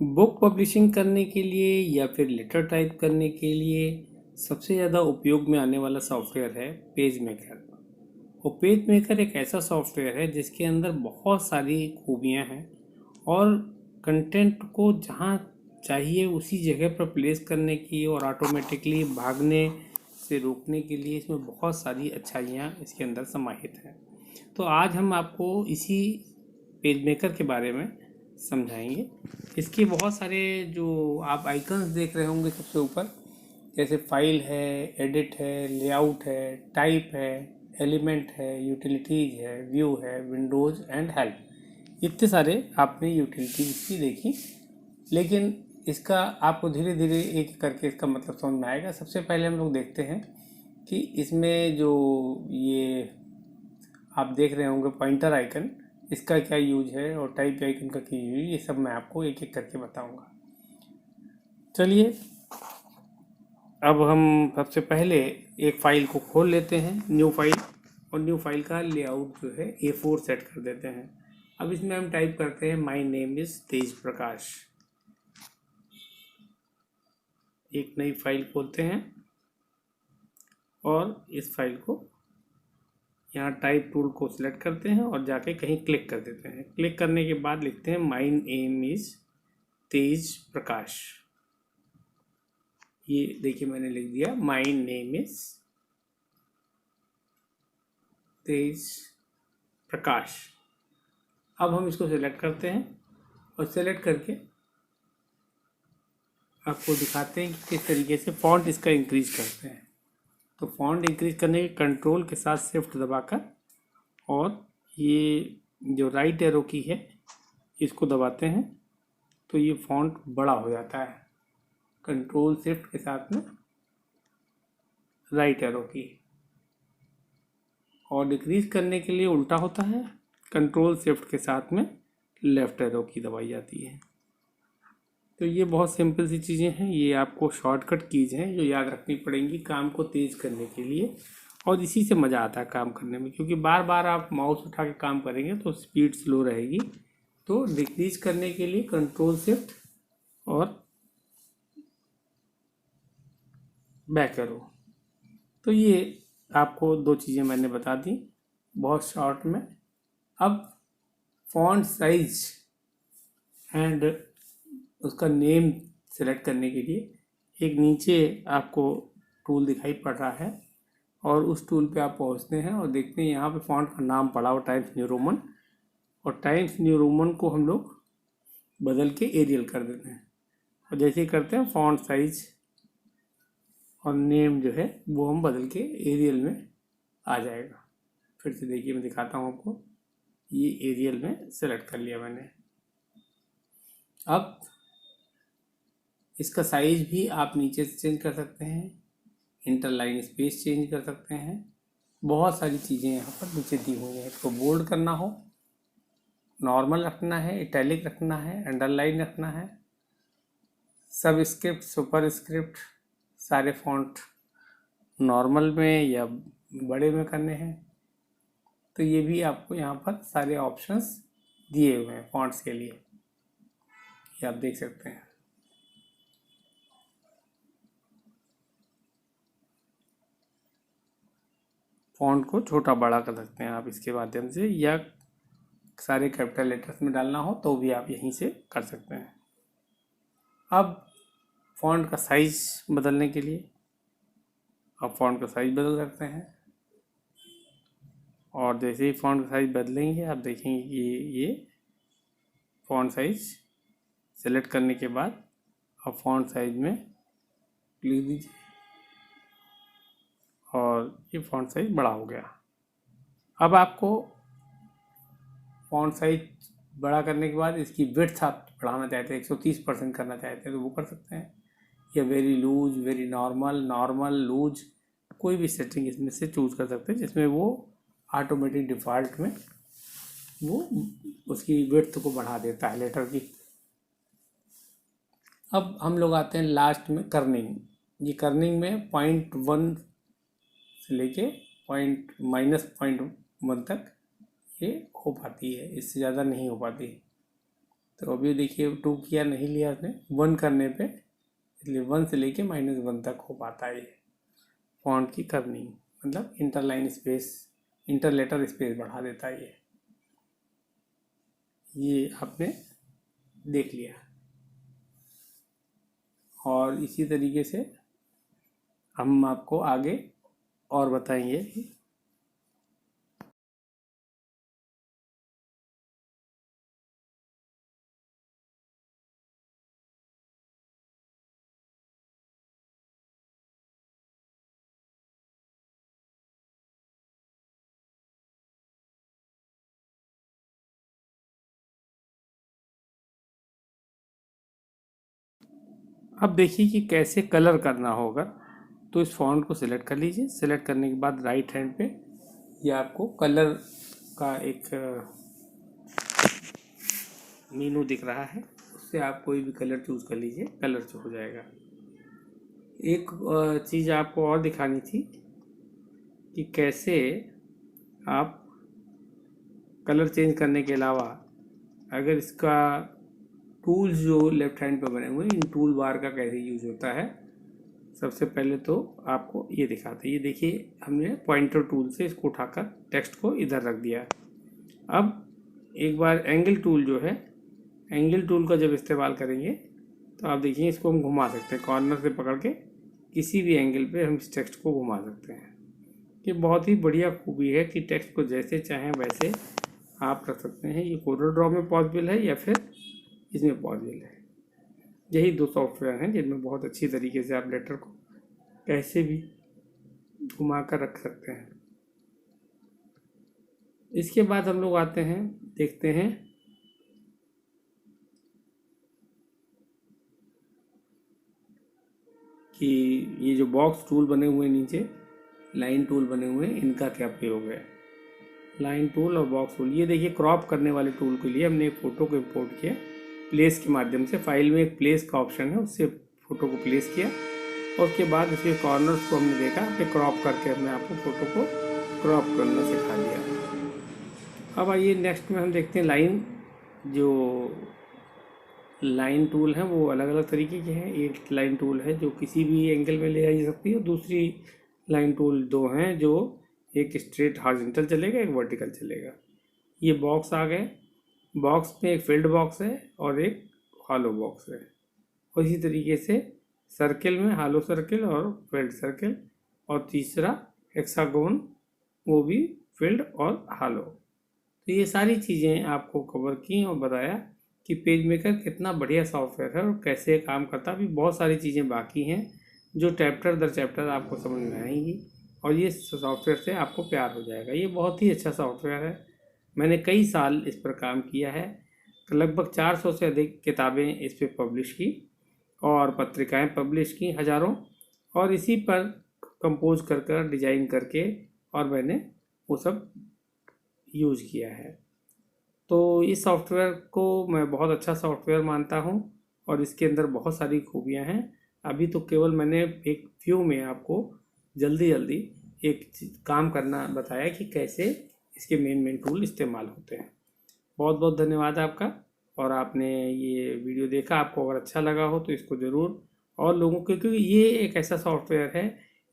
Book publishing करने के लिए या फिर लेटर टाइप करने के लिए सबसे ज़्यादा उपयोग में आने वाला सॉफ्टवेयर है पेज मेकर। और पेज मेकर एक ऐसा सॉफ्टवेयर है जिसके अंदर बहुत सारी खूबियां हैं और कंटेंट को जहां चाहिए उसी जगह पर प्लेस करने की और ऑटोमेटिकली भागने से रोकने के लिए इसमें बहुत सारी अच्छाइयाँ इसके अंदर समाहित हैं। तो आज हम आपको इसी पेज मेकर के बारे में समझाएंगे। इसके बहुत सारे जो आप आइकन्स देख रहे होंगे सबसे ऊपर, जैसे फाइल है, एडिट है, लेआउट है, टाइप है, एलिमेंट है, यूटिलिटीज है, व्यू है, विंडोज़ एंड हेल्प, इतने सारे आपने यूटिलिटीज की देखी। लेकिन इसका आपको धीरे धीरे एक करके इसका मतलब समझ में आएगा। सबसे पहले हम लोग देखते हैं कि इसमें जो ये आप देख रहे होंगे पॉइंटर आइकन, इसका क्या यूज है और टाइप आइकन का क्या यूज है, ये सब मैं आपको एक एक करके बताऊंगा। चलिए, अब हम सबसे पहले एक फ़ाइल को खोल लेते हैं, न्यू फाइल, और न्यू फाइल का लेआउट जो है A4 सेट कर देते हैं। अब इसमें हम टाइप करते हैं माय नेम इज़ तेज प्रकाश। एक नई फाइल खोलते हैं और इस फाइल को यहाँ टाइप टूल को सिलेक्ट करते हैं और जाके कहीं क्लिक कर देते हैं। क्लिक करने के बाद लिखते हैं माय नेम इज़ तेज प्रकाश। ये देखिए मैंने लिख दिया माय नेम इज़ तेज प्रकाश। अब हम इसको सिलेक्ट करते हैं और सिलेक्ट करके आपको दिखाते हैं कि किस तरीके से फ़ॉन्ट इसका इंक्रीज करते हैं। तो फ़ॉन्ट इंक्रीज करने के कंट्रोल के साथ शिफ्ट दबाकर और ये जो राइट एरो की है इसको दबाते हैं तो ये फ़ॉन्ट बड़ा हो जाता है। कंट्रोल शिफ्ट के साथ में राइट एरो की, और डिक्रीज करने के लिए उल्टा होता है, कंट्रोल शिफ्ट के साथ में लेफ्ट एरो की दबाई जाती है। तो ये बहुत सिंपल सी चीज़ें हैं, ये आपको शॉर्टकट कीज हैं जो याद रखनी पड़ेंगी काम को तेज़ करने के लिए। और इसी से मज़ा आता है काम करने में, क्योंकि बार बार आप माउस उठा के काम करेंगे तो स्पीड स्लो रहेगी। तो डिक्रीज करने के लिए कंट्रोल शिफ्ट और बैक एरो। तो ये आपको दो चीज़ें मैंने बता दी बहुत शॉर्ट में। अब फॉन्ट साइज एंड उसका नेम सेलेक्ट करने के लिए एक नीचे आपको टूल दिखाई पड़ रहा है और उस टूल पे आप पहुंचते हैं और देखते हैं यहाँ पे फॉन्ट का नाम पड़ा हुआ टाइम्स न्यू रोमन, और टाइम्स न्यू रोमन को हम लोग बदल के एरियल कर देते हैं। और जैसे ही करते हैं फॉन्ट साइज और नेम जो है वो हम बदल के एरियल में आ जाएगा। फिर से देखिए मैं दिखाता हूँ आपको, ये एरियल में सेलेक्ट कर लिया मैंने। अब इसका साइज भी आप नीचे से चेंज कर सकते हैं, इंटरलाइन स्पेस चेंज कर सकते हैं, बहुत सारी चीज़ें यहाँ पर नीचे दी हुई हैं। इसको बोल्ड करना हो, नॉर्मल रखना है, इटैलिक रखना है, अंडरलाइन रखना है, सब स्क्रिप्ट, सुपर स्क्रिप्ट, सारे फॉन्ट नॉर्मल में या बड़े में करने हैं, तो ये भी आपको यहाँ पर सारे ऑप्शंस दिए हुए हैं फॉन्ट्स के लिए, ये आप देख सकते हैं। फॉन्ट को छोटा बड़ा कर सकते हैं आप इसके माध्यम से, या सारे कैपिटल लेटर्स में डालना हो तो भी आप यहीं से कर सकते हैं। अब फॉन्ट का साइज बदलने के लिए आप फॉन्ट का साइज बदल सकते हैं, और जैसे ही फॉन्ट का साइज बदलेंगे आप देखेंगे कि ये फॉन्ट साइज सेलेक्ट करने के बाद आप फॉन्ट साइज में क्लिक दीजिए और ये फॉन्ट साइज बड़ा हो गया। अब आपको फॉन्ट साइज बड़ा करने के बाद इसकी विड्थ आप बढ़ाना चाहते हैं, 130% करना चाहते हैं तो वो कर सकते हैं, या very loose, very normal, normal loose, कोई भी सेटिंग इसमें से चूज़ कर सकते हैं जिसमें वो ऑटोमेटिक डिफ़ॉल्ट में वो उसकी विड्थ को बढ़ा देता है लेटर की। अब हम लोग आते हैं लास्ट में कर्निंग। ये कर्निंग में .1 से लेके -.1 तक ये हो पाती है, इससे ज़्यादा नहीं हो पाती। तो अभी देखिए 2 किया नहीं लिया आपने, 1 करने पे, इसलिए 1 से लेके -1 तक हो पाता है ये फॉन्ट की कर्निंग, मतलब इंटरलाइन स्पेस, इंटरलेटर स्पेस बढ़ा देता है ये आपने देख लिया। और इसी तरीके से हम आपको आगे और बताएंगे। अब देखिए कि कैसे कलर करना होगा। तो इस फॉन्ट को सिलेक्ट कर लीजिए। सिलेक्ट करने के बाद राइट हैंड पे ये आपको कलर का एक मेनू दिख रहा है, उससे आप कोई भी कलर चूज़ कर लीजिए, कलर से हो जाएगा। एक चीज़ आपको और दिखानी थी कि कैसे आप कलर चेंज करने के अलावा अगर इसका टूल्स जो लेफ्ट हैंड पे बने हुए हैं, इन टूल बार का कैसे यूज होता है। सबसे पहले तो आपको ये दिखाते हैं। ये देखिए हमने पॉइंटर टूल से इसको उठाकर टेक्स्ट को इधर रख दिया। अब एक बार एंगल टूल जो है, एंगल टूल का जब इस्तेमाल करेंगे तो आप देखिए इसको हम घुमा सकते हैं, कॉर्नर से पकड़ के किसी भी एंगल पे हम इस टेक्स्ट को घुमा सकते हैं। ये बहुत ही बढ़िया खूबी है कि टेक्स्ट को जैसे चाहें वैसे आप रख सकते हैं। ये कोरल ड्रॉ में पॉसिबल है या फिर इसमें पॉसिबल है। यही 2 सॉफ्टवेयर हैं जिनमें बहुत अच्छी तरीके से आप लेटर को कैसे भी घुमा कर रख सकते हैं। इसके बाद हम लोग आते हैं, देखते हैं कि ये जो बॉक्स टूल बने हुए नीचे लाइन टूल बने हुए हैं, इनका क्या प्रयोग है। लाइन टूल और बॉक्स टूल, ये देखिए क्रॉप करने वाले टूल के लिए हमने एक फ़ोटो को इंपोर्ट किया प्लेस के माध्यम से। फाइल में एक प्लेस का ऑप्शन है, उससे फ़ोटो को प्लेस किया और उसके बाद इसके कॉर्नर्स को हमने देखा, फिर क्रॉप करके हमने आपको फ़ोटो को क्रॉप करना सिखा दिया। अब आइए नेक्स्ट में हम देखते हैं लाइन। जो लाइन टूल हैं वो अलग अलग तरीके के हैं। एक लाइन टूल है जो किसी भी एंगल में ले जा सकती है, और दूसरी लाइन टूल 2 हैं जो एक स्ट्रेट हॉरिजॉन्टल चलेगा, एक वर्टिकल चलेगा। ये बॉक्स आ गए। बॉक्स में एक फिल्ड बॉक्स है और एक हॉलो बॉक्स है, और इसी तरीके से सर्किल में हॉलो सर्किल और फिल्ड सर्किल, और तीसरा हेक्सागोन, वो भी फिल्ड और हॉलो। तो ये सारी चीज़ें आपको कवर की और बताया कि पेज मेकर कितना बढ़िया सॉफ्टवेयर है और कैसे काम करता है। अभी बहुत सारी चीज़ें बाकी हैं जो चैप्टर दर चैप्टर आपको समझ में आएंगी, और ये सॉफ्टवेयर से आपको प्यार हो जाएगा। ये बहुत ही अच्छा सॉफ्टवेयर है। मैंने कई साल इस पर काम किया है, लगभग 400 से अधिक किताबें इस पर पब्लिश की और पत्रिकाएं पब्लिश की हज़ारों, और इसी पर कंपोज कर डिज़ाइन करके और मैंने वो सब यूज़ किया है। तो इस सॉफ्टवेयर को मैं बहुत अच्छा सॉफ्टवेयर मानता हूँ और इसके अंदर बहुत सारी खूबियाँ हैं। अभी तो केवल मैंने एक फ्यू में आपको जल्दी एक काम करना बताया कि कैसे इसके मेन टूल इस्तेमाल होते हैं। बहुत बहुत धन्यवाद आपका। और आपने ये वीडियो देखा, आपको अगर अच्छा लगा हो तो इसको ज़रूर और लोगों को, क्योंकि ये एक ऐसा सॉफ्टवेयर है,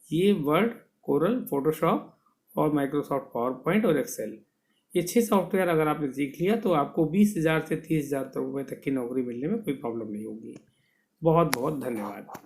ये वर्ड, कोरल, फोटोशॉप और माइक्रोसॉफ्ट पावर पॉइंट और एक्सेल, ये 6 सॉफ्टवेयर अगर आपने सीख लिया तो आपको 20,000 से 30,000 रुपये तक की नौकरी मिलने में कोई प्रॉब्लम नहीं होगी। बहुत बहुत धन्यवाद।